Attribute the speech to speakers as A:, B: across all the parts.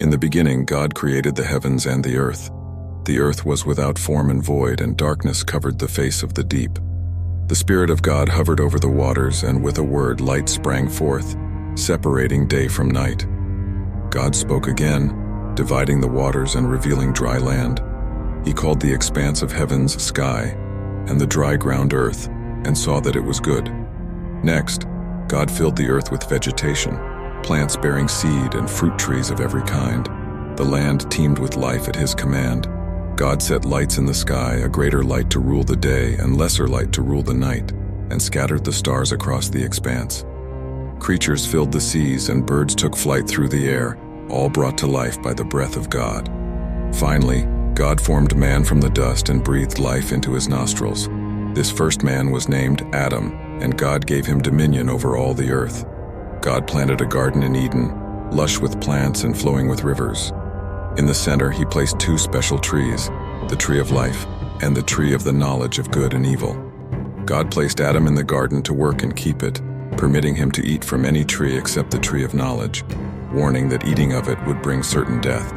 A: In the beginning, God created the heavens and the earth. The earth was without form and void, and darkness covered the face of the deep. The Spirit of God hovered over the waters, and with a word light sprang forth, separating day from night. God spoke again, dividing the waters and revealing dry land. He called the expanse of heavens sky, and the dry ground earth, and saw that it was good. Next, God filled the earth with vegetation, plants bearing seed and fruit trees of every kind. The land teemed with life at His command. God set lights in the sky, a greater light to rule the day and lesser light to rule the night, and scattered the stars across the expanse. Creatures filled the seas and birds took flight through the air, all brought to life by the breath of God. Finally, God formed man from the dust and breathed life into his nostrils. This first man was named Adam, and God gave him dominion over all the earth. God planted a garden in Eden, lush with plants and flowing with rivers. In the center, He placed two special trees, the tree of life and the tree of the knowledge of good and evil. God placed Adam in the garden to work and keep it, permitting him to eat from any tree except the tree of knowledge, warning that eating of it would bring certain death.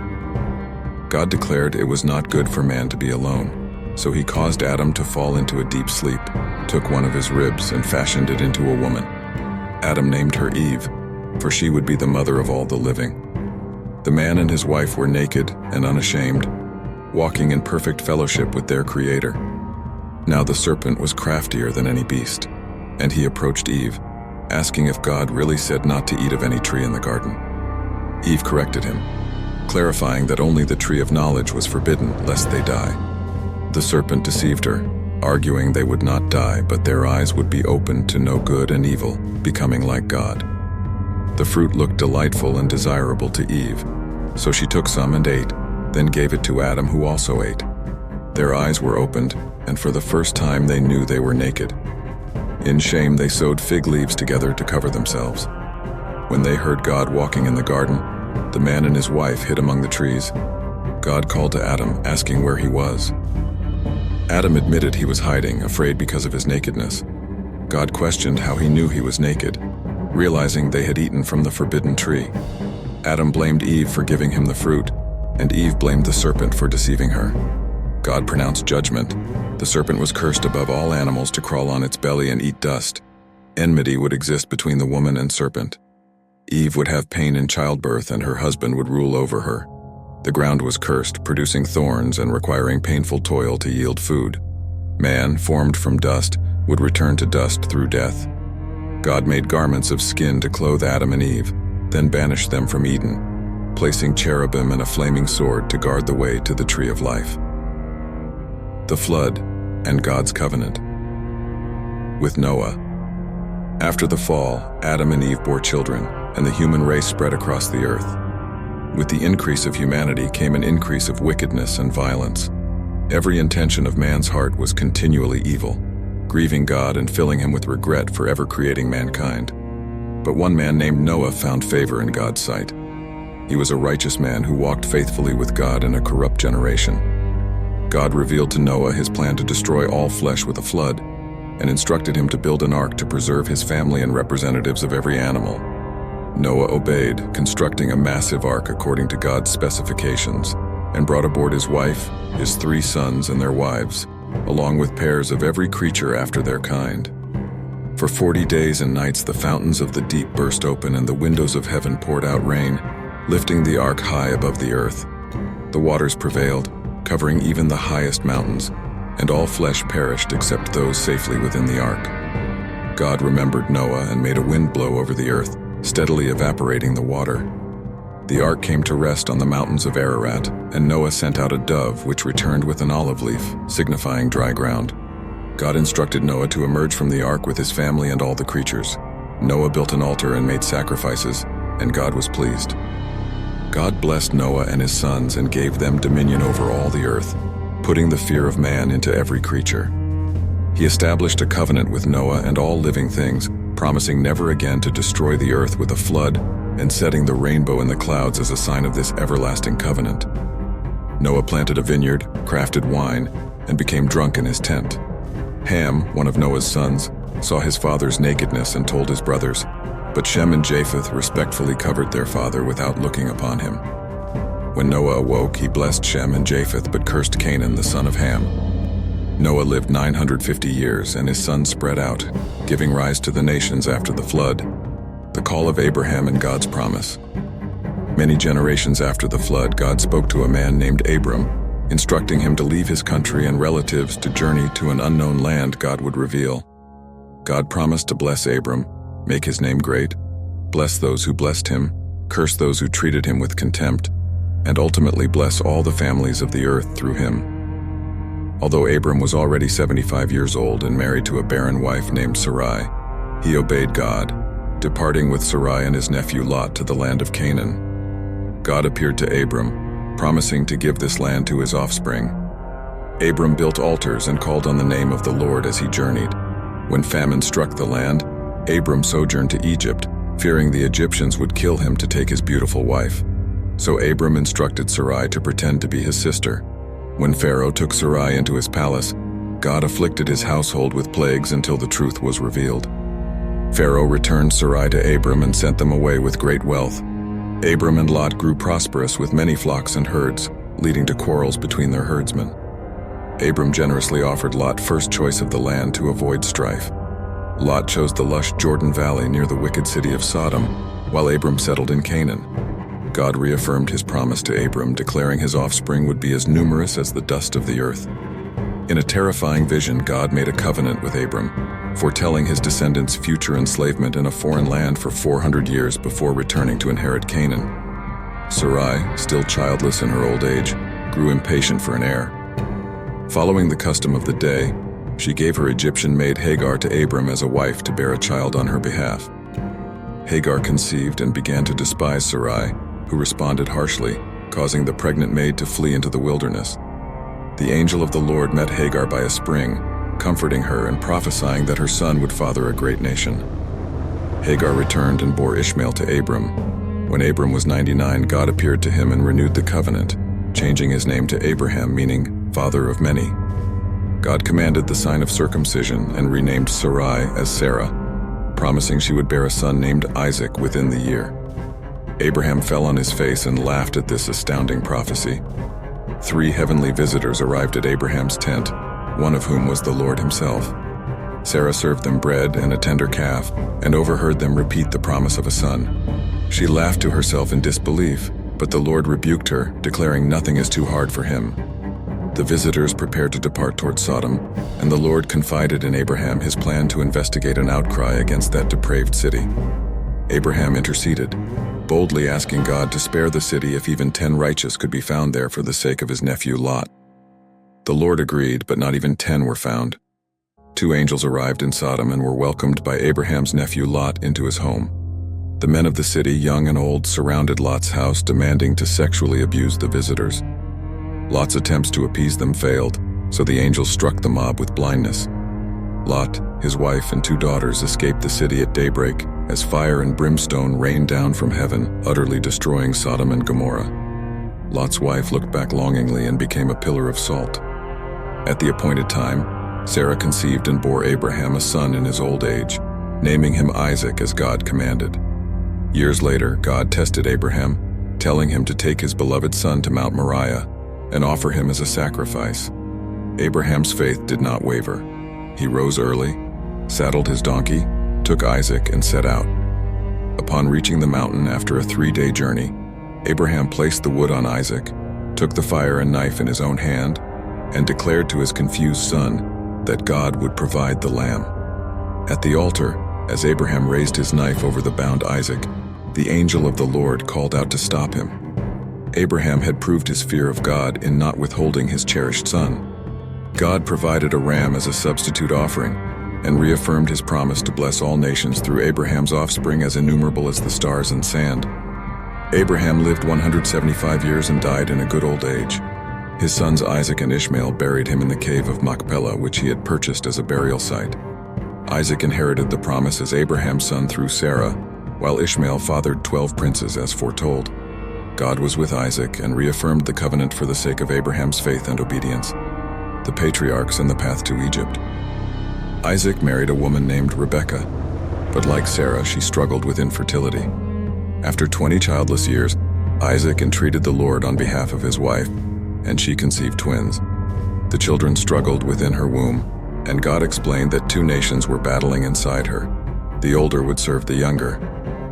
A: God declared it was not good for man to be alone, so He caused Adam to fall into a deep sleep, took one of his ribs and fashioned it into a woman. Adam named her Eve, for she would be the mother of all the living. The man and his wife were naked and unashamed, walking in perfect fellowship with their Creator. Now the serpent was craftier than any beast, and he approached Eve, asking if God really said not to eat of any tree in the garden. Eve corrected him, clarifying that only the tree of knowledge was forbidden, lest they die. The serpent deceived her, arguing they would not die, but their eyes would be opened to know good and evil, becoming like God. The fruit looked delightful and desirable to Eve, so she took some and ate, then gave it to Adam, who also ate. Their eyes were opened, and for the first time they knew they were naked. In shame they sewed fig leaves together to cover themselves. When they heard God walking in the garden, the man and his wife hid among the trees. God called to Adam, asking where he was. Adam admitted he was hiding, afraid because of his nakedness. God questioned how he knew he was naked, realizing they had eaten from the forbidden tree. Adam blamed Eve for giving him the fruit, and Eve blamed the serpent for deceiving her. God pronounced judgment. The serpent was cursed above all animals to crawl on its belly and eat dust. Enmity would exist between the woman and serpent. Eve would have pain in childbirth, and her husband would rule over her. The ground was cursed, producing thorns and requiring painful toil to yield food. Man, formed from dust, would return to dust through death. God made garments of skin to clothe Adam and Eve, then banished them from Eden, placing cherubim and a flaming sword to guard the way to the tree of life. The flood and God's covenant. With Noah. After the fall, Adam and Eve bore children, and the human race spread across the earth. With the increase of humanity came an increase of wickedness and violence. Every intention of man's heart was continually evil, grieving God and filling him with regret for ever creating mankind. But one man named Noah found favor in God's sight. He was a righteous man who walked faithfully with God in a corrupt generation. God revealed to Noah His plan to destroy all flesh with a flood, and instructed him to build an ark to preserve his family and representatives of every animal. Noah obeyed, constructing a massive ark according to God's specifications, and brought aboard his wife, his 3 sons and their wives, along with pairs of every creature after their kind. For 40 days and nights the fountains of the deep burst open and the windows of heaven poured out rain, lifting the ark high above the earth. The waters prevailed, covering even the highest mountains, and all flesh perished except those safely within the ark. God remembered Noah and made a wind blow over the earth, steadily evaporating the water. The ark came to rest on the mountains of Ararat, and Noah sent out a dove which returned with an olive leaf, signifying dry ground. God instructed Noah to emerge from the ark with his family and all the creatures. Noah built an altar and made sacrifices, and God was pleased. God blessed Noah and his sons and gave them dominion over all the earth, putting the fear of man into every creature. He established a covenant with Noah and all living things, promising never again to destroy the earth with a flood, and setting the rainbow in the clouds as a sign of this everlasting covenant. Noah planted a vineyard, crafted wine, and became drunk in his tent. Ham, one of Noah's sons, saw his father's nakedness and told his brothers, but Shem and Japheth respectfully covered their father without looking upon him. When Noah awoke, he blessed Shem and Japheth but cursed Canaan, the son of Ham. Noah lived 950 years, and his sons spread out, giving rise to the nations after the flood. The call of Abraham and God's promise. Many generations after the flood, God spoke to a man named Abram, instructing him to leave his country and relatives to journey to an unknown land God would reveal. God promised to bless Abram, make his name great, bless those who blessed him, curse those who treated him with contempt, and ultimately bless all the families of the earth through him. Although Abram was already 75 years old and married to a barren wife named Sarai, he obeyed God, departing with Sarai and his nephew Lot to the land of Canaan. God appeared to Abram, promising to give this land to his offspring. Abram built altars and called on the name of the Lord as he journeyed. When famine struck the land, Abram sojourned to Egypt, fearing the Egyptians would kill him to take his beautiful wife. So Abram instructed Sarai to pretend to be his sister. When Pharaoh took Sarai into his palace, God afflicted his household with plagues until the truth was revealed. Pharaoh returned Sarai to Abram and sent them away with great wealth. Abram and Lot grew prosperous with many flocks and herds, leading to quarrels between their herdsmen. Abram generously offered Lot first choice of the land to avoid strife. Lot chose the lush Jordan Valley near the wicked city of Sodom, while Abram settled in Canaan. God reaffirmed his promise to Abram, declaring his offspring would be as numerous as the dust of the earth. In a terrifying vision, God made a covenant with Abram, foretelling his descendants' future enslavement in a foreign land for 400 years before returning to inherit Canaan. Sarai, still childless in her old age, grew impatient for an heir. Following the custom of the day, she gave her Egyptian maid Hagar to Abram as a wife to bear a child on her behalf. Hagar conceived and began to despise Sarai, who responded harshly, causing the pregnant maid to flee into the wilderness. The angel of the Lord met Hagar by a spring, comforting her and prophesying that her son would father a great nation. Hagar returned and bore Ishmael to Abram. When Abram was 99, God appeared to him and renewed the covenant, changing his name to Abraham, meaning father of many. God commanded the sign of circumcision and renamed Sarai as Sarah, promising she would bear a son named Isaac within the year. Abraham fell on his face and laughed at this astounding prophecy. 3 heavenly visitors arrived at Abraham's tent, one of whom was the Lord himself. Sarah served them bread and a tender calf, and overheard them repeat the promise of a son. She laughed to herself in disbelief, but the Lord rebuked her, declaring nothing is too hard for him. The visitors prepared to depart toward Sodom, and the Lord confided in Abraham his plan to investigate an outcry against that depraved city. Abraham interceded, boldly asking God to spare the city if even 10 righteous could be found there for the sake of his nephew Lot. The Lord agreed, but not even 10 were found. 2 angels arrived in Sodom and were welcomed by Abraham's nephew Lot into his home. The men of the city, young and old, surrounded Lot's house, demanding to sexually abuse the visitors. Lot's attempts to appease them failed, so the angels struck the mob with blindness. Lot, his wife, and 2 daughters escaped the city at daybreak as fire and brimstone rained down from heaven, utterly destroying Sodom and Gomorrah. Lot's wife looked back longingly and became a pillar of salt. At the appointed time, Sarah conceived and bore Abraham a son in his old age, naming him Isaac as God commanded. Years later, God tested Abraham, telling him to take his beloved son to Mount Moriah and offer him as a sacrifice. Abraham's faith did not waver. He rose early, saddled his donkey, took Isaac, and set out. Upon reaching the mountain after a 3-day journey, Abraham placed the wood on Isaac, took the fire and knife in his own hand, and declared to his confused son that God would provide the lamb. At the altar, as Abraham raised his knife over the bound Isaac, the angel of the Lord called out to stop him. Abraham had proved his fear of God in not withholding his cherished son. God provided a ram as a substitute offering, and reaffirmed his promise to bless all nations through Abraham's offspring as innumerable as the stars and sand. Abraham lived 175 years and died in a good old age. His sons Isaac and Ishmael buried him in the cave of Machpelah, which he had purchased as a burial site. Isaac inherited the promise as Abraham's son through Sarah, while Ishmael fathered 12 princes as foretold. God was with Isaac and reaffirmed the covenant for the sake of Abraham's faith and obedience, the patriarchs and the path to Egypt. Isaac married a woman named Rebekah, but like Sarah, she struggled with infertility. After 20 childless years, Isaac entreated the Lord on behalf of his wife, and she conceived twins. The children struggled within her womb, and God explained that two nations were battling inside her. The older would serve the younger.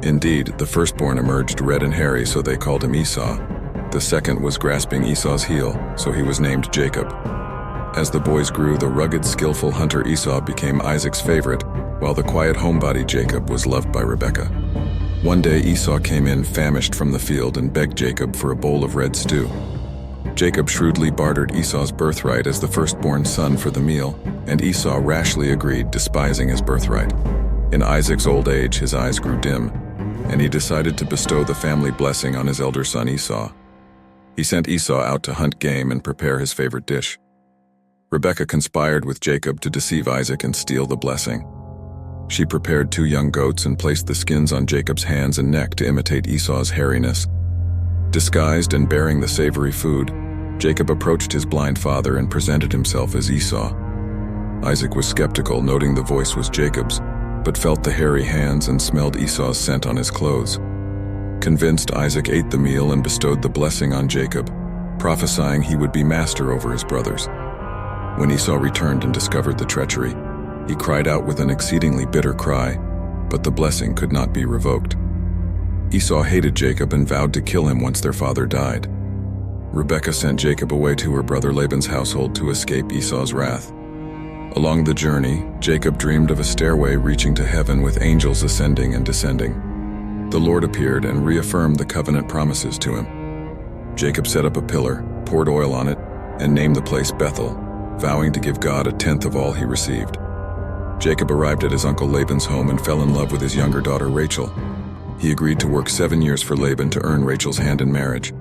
A: Indeed, the firstborn emerged red and hairy, so they called him Esau. The second was grasping Esau's heel, so he was named Jacob. As the boys grew, the rugged, skillful hunter Esau became Isaac's favorite, while the quiet homebody Jacob was loved by Rebekah. One day Esau came in famished from the field and begged Jacob for a bowl of red stew. Jacob shrewdly bartered Esau's birthright as the firstborn son for the meal, and Esau rashly agreed, despising his birthright. In Isaac's old age, his eyes grew dim, and he decided to bestow the family blessing on his elder son Esau. He sent Esau out to hunt game and prepare his favorite dish. Rebekah conspired with Jacob to deceive Isaac and steal the blessing. She prepared 2 young goats and placed the skins on Jacob's hands and neck to imitate Esau's hairiness. Disguised and bearing the savory food, Jacob approached his blind father and presented himself as Esau. Isaac was skeptical, noting the voice was Jacob's, but felt the hairy hands and smelled Esau's scent on his clothes. Convinced, Isaac ate the meal and bestowed the blessing on Jacob, prophesying he would be master over his brothers. When Esau returned and discovered the treachery, he cried out with an exceedingly bitter cry, but the blessing could not be revoked. Esau hated Jacob and vowed to kill him once their father died. Rebekah sent Jacob away to her brother Laban's household to escape Esau's wrath. Along the journey, Jacob dreamed of a stairway reaching to heaven with angels ascending and descending. The Lord appeared and reaffirmed the covenant promises to him. Jacob set up a pillar, poured oil on it, and named the place Bethel, vowing to give God 1/10 of all he received. Jacob arrived at his uncle Laban's home and fell in love with his younger daughter Rachel. He agreed to work 7 years for Laban to earn Rachel's hand in marriage.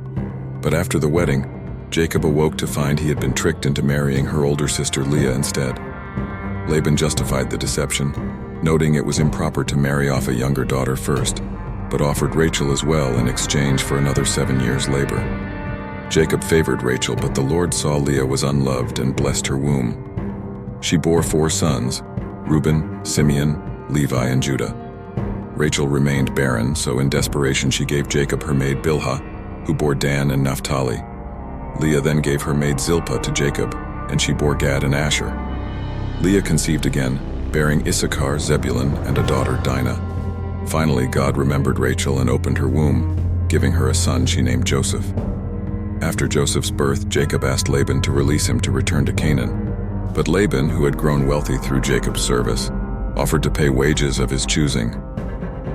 A: But after the wedding, Jacob awoke to find he had been tricked into marrying her older sister Leah instead. Laban justified the deception, noting it was improper to marry off a younger daughter first, but offered Rachel as well in exchange for another 7 years' labor. Jacob favored Rachel, but the Lord saw Leah was unloved and blessed her womb. She bore 4 sons, Reuben, Simeon, Levi, and Judah. Rachel remained barren, so in desperation she gave Jacob her maid Bilhah, who bore Dan and Naphtali. Leah then gave her maid Zilpah to Jacob, and she bore Gad and Asher. Leah conceived again, bearing Issachar, Zebulun, and a daughter Dinah. Finally, God remembered Rachel and opened her womb, giving her a son she named Joseph. After Joseph's birth, Jacob asked Laban to release him to return to Canaan. But Laban, who had grown wealthy through Jacob's service, offered to pay wages of his choosing.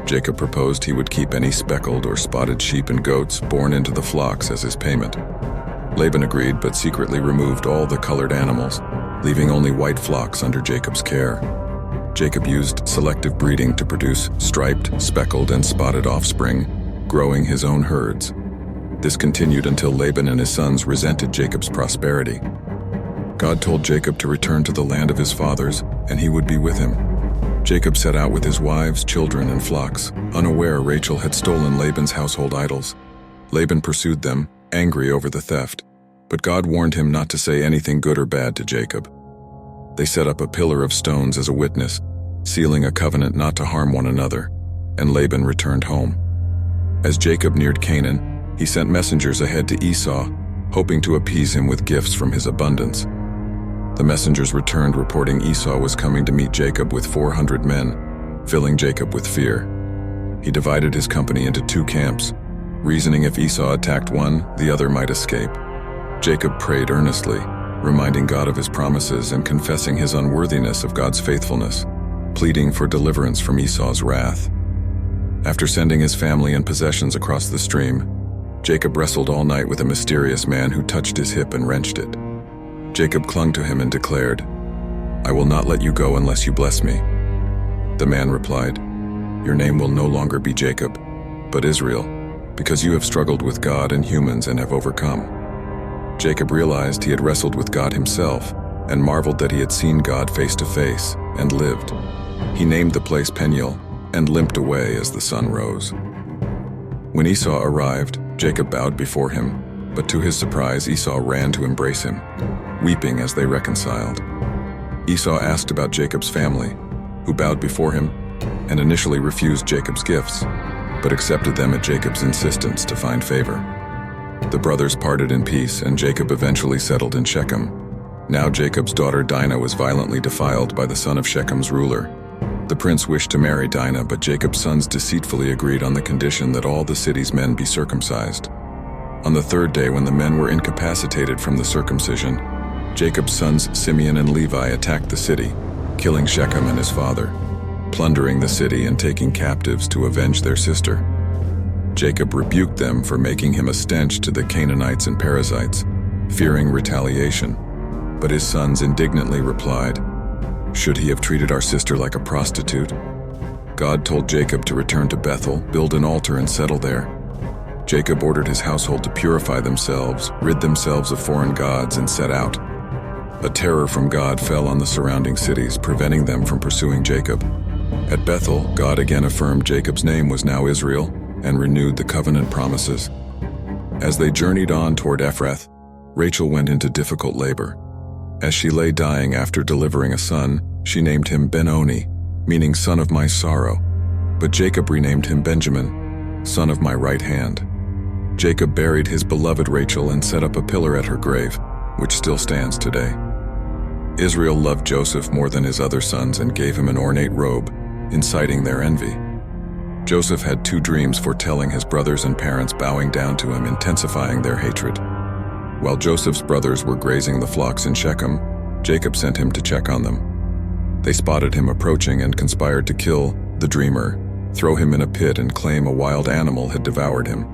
A: Jacob proposed he would keep any speckled or spotted sheep and goats born into the flocks as his payment. Laban agreed, but secretly removed all the colored animals, leaving only white flocks under Jacob's care. Jacob used selective breeding to produce striped, speckled, and spotted offspring, growing his own herds. This continued until Laban and his sons resented Jacob's prosperity. God told Jacob to return to the land of his fathers, and he would be with him. Jacob set out with his wives, children, and flocks, unaware Rachel had stolen Laban's household idols. Laban pursued them, angry over the theft, but God warned him not to say anything good or bad to Jacob. They set up a pillar of stones as a witness, sealing a covenant not to harm one another, and Laban returned home. As Jacob neared Canaan, he sent messengers ahead to Esau, hoping to appease him with gifts from his abundance. The messengers returned reporting Esau was coming to meet Jacob with 400 men, filling Jacob with fear. He divided his company into 2 camps, reasoning if Esau attacked one, the other might escape. Jacob prayed earnestly, reminding God of his promises and confessing his unworthiness of God's faithfulness, pleading for deliverance from Esau's wrath. After sending his family and possessions across the stream, Jacob wrestled all night with a mysterious man who touched his hip and wrenched it. Jacob clung to him and declared, "I will not let you go unless you bless me." The man replied, "Your name will no longer be Jacob, but Israel, because you have struggled with God and humans and have overcome." Jacob realized he had wrestled with God himself and marveled that he had seen God face to face and lived. He named the place Peniel and limped away as the sun rose. When Esau arrived, Jacob bowed before him, but to his surprise, Esau ran to embrace him, weeping as they reconciled. Esau asked about Jacob's family, who bowed before him and initially refused Jacob's gifts. but accepted them at Jacob's insistence to find favor. The brothers parted in peace, and Jacob eventually settled in Shechem. Now Jacob's daughter Dinah was violently defiled by the son of Shechem's ruler. The prince wished to marry Dinah, but Jacob's sons deceitfully agreed on the condition that all the city's men be circumcised. On the third day, when the men were incapacitated from the circumcision, Jacob's sons Simeon and Levi attacked the city, killing Shechem and his father, plundering the city and taking captives to avenge their sister. Jacob rebuked them for making him a stench to the Canaanites and Perizzites, fearing retaliation. But his sons indignantly replied, "Should he have treated our sister like a prostitute?" God told Jacob to return to Bethel, build an altar, and settle there. Jacob ordered his household to purify themselves, rid themselves of foreign gods, and set out. A terror from God fell on the surrounding cities, preventing them from pursuing Jacob. At Bethel, God again affirmed Jacob's name was now Israel and renewed the covenant promises. As they journeyed on toward Ephrath, Rachel went into difficult labor. As she lay dying after delivering a son, she named him Ben-Oni, meaning son of my sorrow. But Jacob renamed him Benjamin, son of my right hand. Jacob buried his beloved Rachel and set up a pillar at her grave, which still stands today. Israel loved Joseph more than his other sons and gave him an ornate robe, inciting their envy. Joseph had 2 dreams foretelling his brothers and parents bowing down to him, intensifying their hatred. While Joseph's brothers were grazing the flocks in Shechem, Jacob sent him to check on them. They spotted him approaching and conspired to kill the dreamer, throw him in a pit, and claim a wild animal had devoured him.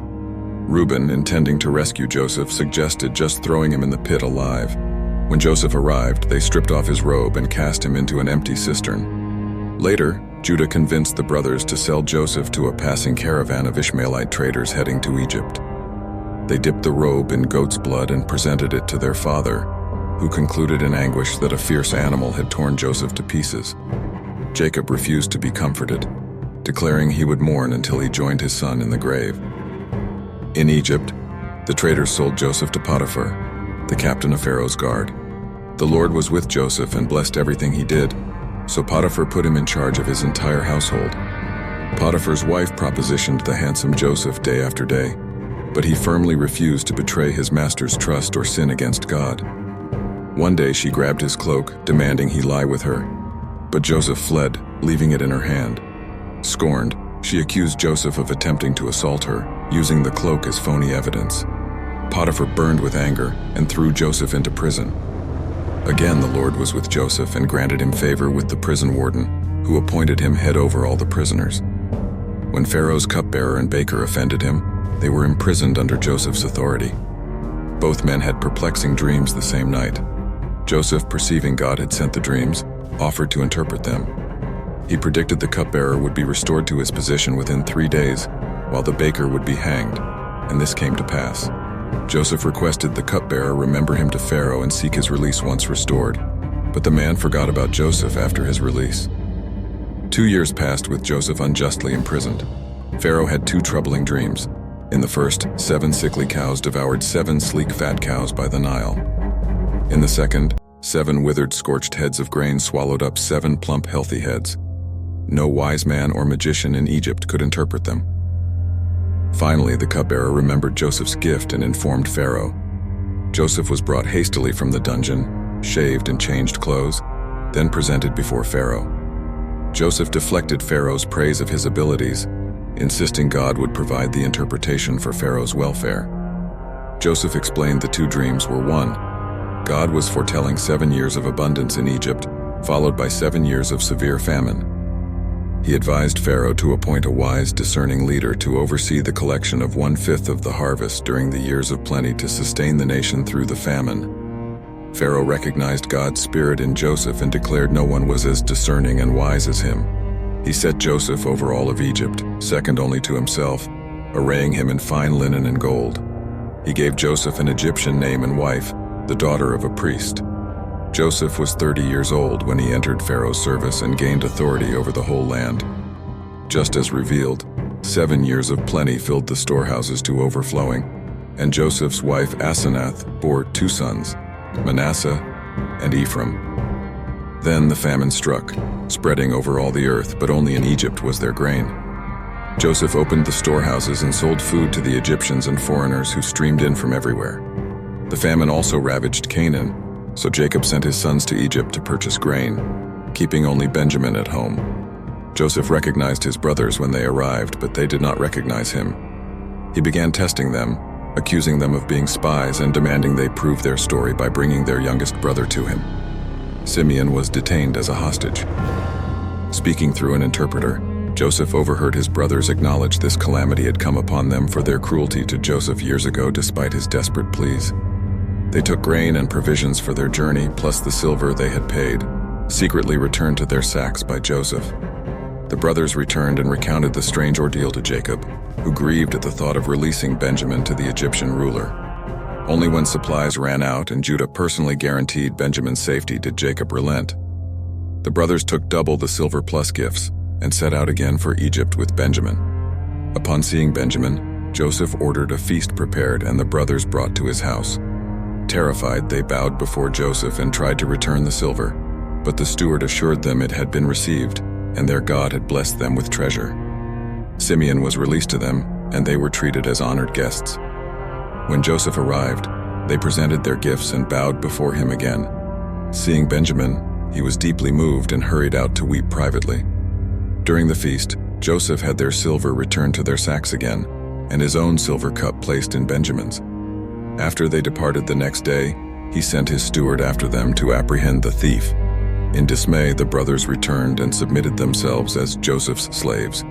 A: Reuben, intending to rescue Joseph, suggested just throwing him in the pit alive. When Joseph arrived, they stripped off his robe and cast him into an empty cistern. Later, Judah convinced the brothers to sell Joseph to a passing caravan of Ishmaelite traders heading to Egypt. They dipped the robe in goat's blood and presented it to their father, who concluded in anguish that a fierce animal had torn Joseph to pieces. Jacob refused to be comforted, declaring he would mourn until he joined his son in the grave. In Egypt, the traders sold Joseph to Potiphar, the captain of Pharaoh's guard. The Lord was with Joseph and blessed everything he did, so Potiphar put him in charge of his entire household. Potiphar's wife propositioned the handsome Joseph day after day, but he firmly refused to betray his master's trust or sin against God. One day she grabbed his cloak, demanding he lie with her, but Joseph fled, leaving it in her hand. Scorned, she accused Joseph of attempting to assault her, using the cloak as phony evidence. Potiphar burned with anger and threw Joseph into prison. Again, the Lord was with Joseph and granted him favor with the prison warden, who appointed him head over all the prisoners. When Pharaoh's cupbearer and baker offended him, they were imprisoned under Joseph's authority. Both men had perplexing dreams the same night. Joseph, perceiving God had sent the dreams, offered to interpret them. He predicted the cupbearer would be restored to his position within 3 days, while the baker would be hanged, and this came to pass. Joseph requested the cupbearer remember him to Pharaoh and seek his release once restored, but the man forgot about Joseph after his release. 2 years passed with Joseph unjustly imprisoned. Pharaoh had 2 troubling dreams. In the first, 7 sickly cows devoured 7 sleek fat cows by the Nile. In the second, 7 withered scorched heads of grain swallowed up 7 plump healthy heads. No wise man or magician in Egypt could interpret them. Finally, the cupbearer remembered Joseph's gift and informed Pharaoh. Joseph was brought hastily from the dungeon, shaved and changed clothes, then presented before Pharaoh. Joseph deflected Pharaoh's praise of his abilities, insisting God would provide the interpretation for Pharaoh's welfare. Joseph explained the 2 dreams were: 1, God was foretelling 7 years of abundance in Egypt, followed by 7 years of severe famine. He advised Pharaoh to appoint a wise, discerning leader to oversee the collection of 1/5 of the harvest during the years of plenty to sustain the nation through the famine. Pharaoh recognized God's spirit in Joseph and declared no one was as discerning and wise as him. He set Joseph over all of Egypt, second only to himself, arraying him in fine linen and gold. He gave Joseph an Egyptian name and wife, the daughter of a priest. Joseph was 30 years old when he entered Pharaoh's service and gained authority over the whole land. Just as revealed, 7 years of plenty filled the storehouses to overflowing, and Joseph's wife Asenath bore 2 sons, Manasseh and Ephraim. Then the famine struck, spreading over all the earth, but only in Egypt was there grain. Joseph opened the storehouses and sold food to the Egyptians and foreigners who streamed in from everywhere. The famine also ravaged Canaan, so Jacob sent his sons to Egypt to purchase grain, keeping only Benjamin at home. Joseph recognized his brothers when they arrived, but they did not recognize him. He began testing them, accusing them of being spies and demanding they prove their story by bringing their youngest brother to him. Simeon was detained as a hostage. Speaking through an interpreter, Joseph overheard his brothers acknowledge this calamity had come upon them for their cruelty to Joseph years ago despite his desperate pleas. They took grain and provisions for their journey, plus the silver they had paid, secretly returned to their sacks by Joseph. The brothers returned and recounted the strange ordeal to Jacob, who grieved at the thought of releasing Benjamin to the Egyptian ruler. Only when supplies ran out and Judah personally guaranteed Benjamin's safety did Jacob relent. The brothers took double the silver plus gifts and set out again for Egypt with Benjamin. Upon seeing Benjamin, Joseph ordered a feast prepared and the brothers brought to his house. Terrified, they bowed before Joseph and tried to return the silver, but the steward assured them it had been received, and their God had blessed them with treasure. Simeon was released to them, and they were treated as honored guests. When Joseph arrived, they presented their gifts and bowed before him again. Seeing Benjamin, he was deeply moved and hurried out to weep privately. During the feast, Joseph had their silver returned to their sacks again, and his own silver cup placed in Benjamin's. After they departed the next day, he sent his steward after them to apprehend the thief. In dismay, the brothers returned and submitted themselves as Joseph's slaves.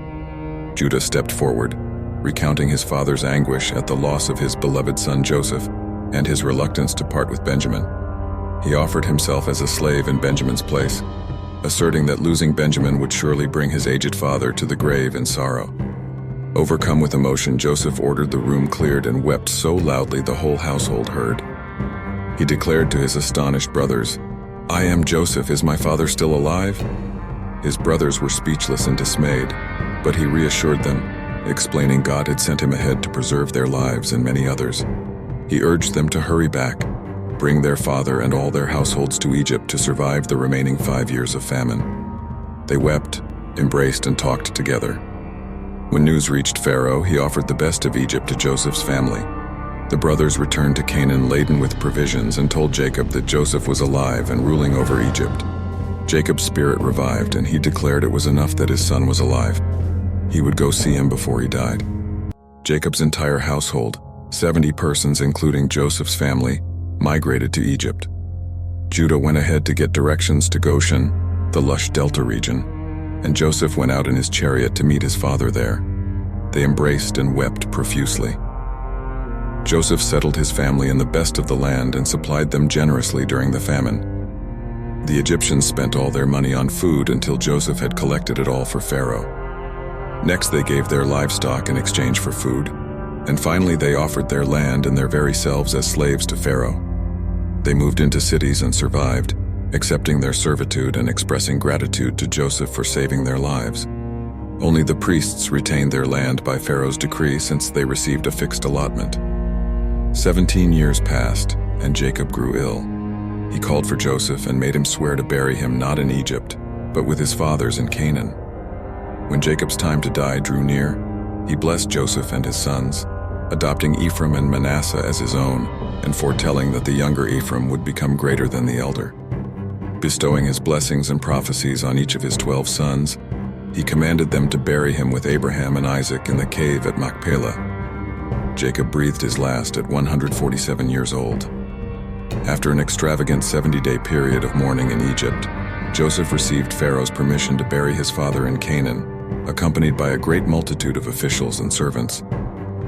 A: Judah stepped forward, recounting his father's anguish at the loss of his beloved son Joseph and his reluctance to part with Benjamin. He offered himself as a slave in Benjamin's place, asserting that losing Benjamin would surely bring his aged father to the grave in sorrow. Overcome with emotion, Joseph ordered the room cleared and wept so loudly the whole household heard. He declared to his astonished brothers, "I am Joseph, is my father still alive?" His brothers were speechless and dismayed, but he reassured them, explaining God had sent him ahead to preserve their lives and many others. He urged them to hurry back, bring their father and all their households to Egypt to survive the remaining 5 years of famine. They wept, embraced, and talked together. When news reached Pharaoh, he offered the best of Egypt to Joseph's family. The brothers returned to Canaan laden with provisions and told Jacob that Joseph was alive and ruling over Egypt. Jacob's spirit revived, and he declared it was enough that his son was alive. He would go see him before he died. Jacob's entire household, 70 persons including Joseph's family, migrated to Egypt. Judah went ahead to get directions to Goshen, the lush delta region, and Joseph went out in his chariot to meet his father there. They embraced and wept profusely. Joseph settled his family in the best of the land and supplied them generously during the famine. The Egyptians spent all their money on food until Joseph had collected it all for Pharaoh. Next, they gave their livestock in exchange for food, and finally they offered their land and their very selves as slaves to Pharaoh. They moved into cities and survived, accepting their servitude and expressing gratitude to Joseph for saving their lives. Only the priests retained their land by Pharaoh's decree since they received a fixed allotment. 17 years passed, and Jacob grew ill. He called for Joseph and made him swear to bury him not in Egypt, but with his fathers in Canaan. When Jacob's time to die drew near, he blessed Joseph and his sons, adopting Ephraim and Manasseh as his own, and foretelling that the younger Ephraim would become greater than the elder. Bestowing his blessings and prophecies on each of his 12 sons, he commanded them to bury him with Abraham and Isaac in the cave at Machpelah. Jacob breathed his last at 147 years old. After an extravagant 70-day period of mourning in Egypt, Joseph received Pharaoh's permission to bury his father in Canaan, accompanied by a great multitude of officials and servants.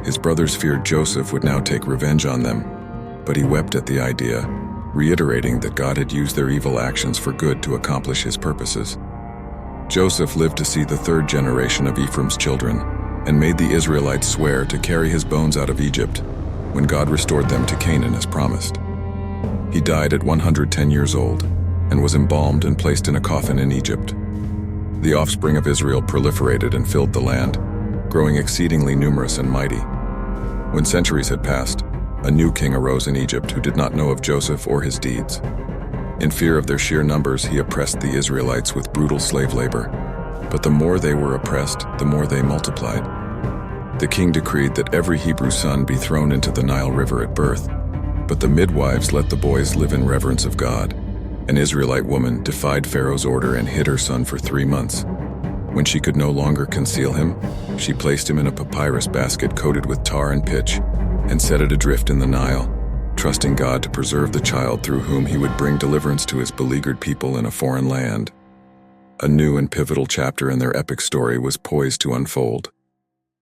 A: His brothers feared Joseph would now take revenge on them, but he wept at the idea, reiterating that God had used their evil actions for good to accomplish his purposes. Joseph lived to see the third generation of Ephraim's children, and made the Israelites swear to carry his bones out of Egypt when God restored them to Canaan as promised. He died at 110 years old and was embalmed and placed in a coffin in Egypt. The offspring of Israel proliferated and filled the land, growing exceedingly numerous and mighty. When centuries had passed, a new king arose in Egypt who did not know of Joseph or his deeds. In fear of their sheer numbers, he oppressed the Israelites with brutal slave labor. But the more they were oppressed, the more they multiplied. The king decreed that every Hebrew son be thrown into the Nile River at birth, but the midwives let the boys live in reverence of God. An Israelite woman defied Pharaoh's order and hid her son for 3 months. When she could no longer conceal him, she placed him in a papyrus basket coated with tar and pitch and set it adrift in the Nile, trusting God to preserve the child through whom he would bring deliverance to his beleaguered people in a foreign land. A new and pivotal chapter in their epic story was poised to unfold.